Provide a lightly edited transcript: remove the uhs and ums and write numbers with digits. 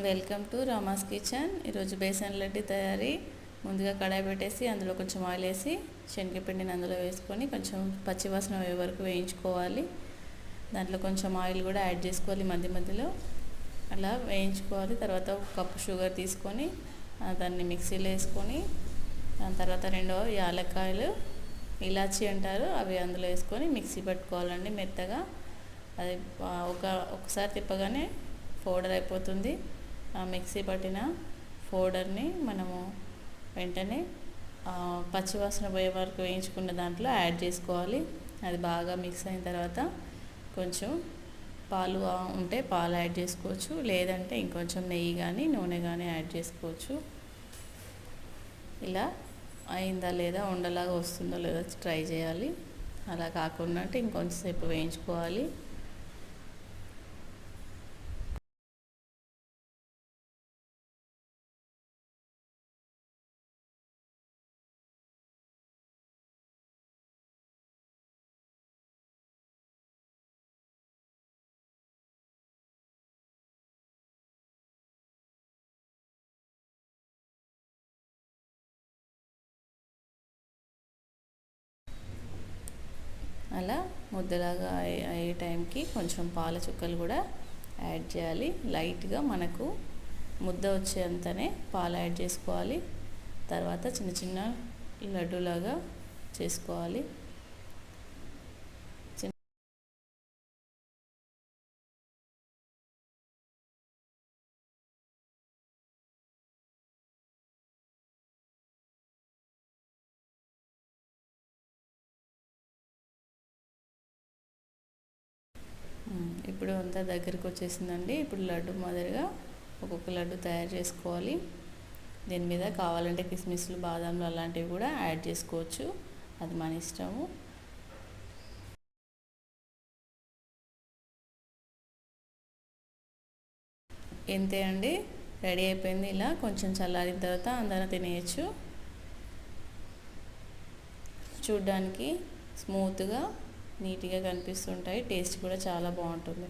Welcome to Rama's kitchen. ఈరోజు బేసన్ లడ్డు తయారీ. ముందుగా కడాయి పెట్టేసి అందులో కొంచెం ఆయిల్ వేసి శనగపిండిని అందులో వేసుకొని కొంచెం పచ్చివాసన అయ్యే వరకు వేయించుకోవాలి. దాంట్లో కొంచెం ఆయిల్ కూడా యాడ్ చేసుకోవాలి మధ్య మధ్యలో, అలా వేయించుకోవాలి. తర్వాత ఒక కప్పు షుగర్ తీసుకొని దాన్ని మిక్సీలో వేసుకొని, దాని తర్వాత 2 యాలక్కాయలు, ఇలాచీ అంటారు, అవి అందులో వేసుకొని మిక్సీ పట్టుకోవాలండి మెత్తగా. అది ఒకసారి తిప్పగానే పౌడర్ అయిపోతుంది. ఆ మిక్సీ పట్టిన పౌడర్ని మనము వెంటనే పచ్చివాసన పోయే వరకు వేయించుకున్న దాంట్లో యాడ్ చేసుకోవాలి. అది బాగా మిక్స్ అయిన తర్వాత కొంచెం పాలు ఉంటే పాలు యాడ్ చేసుకోవచ్చు, లేదంటే ఇంకొంచెం నెయ్యి కానీ నూనె కానీ యాడ్ చేసుకోవచ్చు. ఇలా అయిందా లేదా, ఉండలాగా వస్తుందో లేదో ట్రై చేయాలి. అలా కాకుండా అంటే ఇంకొంచెంసేపు వేయించుకోవాలి. అలా ముద్దలాగా అయ్యే టైంకి కొంచెం పాల చుక్కలు కూడా యాడ్ చేయాలి. లైట్గా మనకు ముద్ద వచ్చేంతనే పాలు యాడ్ చేసుకోవాలి. తర్వాత చిన్న చిన్న లడ్డూలాగా చేసుకోవాలి. ఇప్పుడు అంతా దగ్గరికి వచ్చేసిందండి. ఇప్పుడు లడ్డు మాదిరిగా ఒక్కొక్క లడ్డు తయారు చేసుకోవాలి. దీని మీద కావాలంటే కిస్మిస్లు, బాదాంలు అలాంటివి కూడా యాడ్ చేసుకోవచ్చు, అది మన ఇష్టము. ఇంతే అండి, రెడీ అయిపోయింది. ఇలా కొంచెం చల్లారిన తర్వాత అందరం తినేయచ్చు. చూడ్డానికి స్మూత్గా నీట్గా కనిపిస్తుంటాయి, టేస్ట్ కూడా చాలా బాగుంటుంది.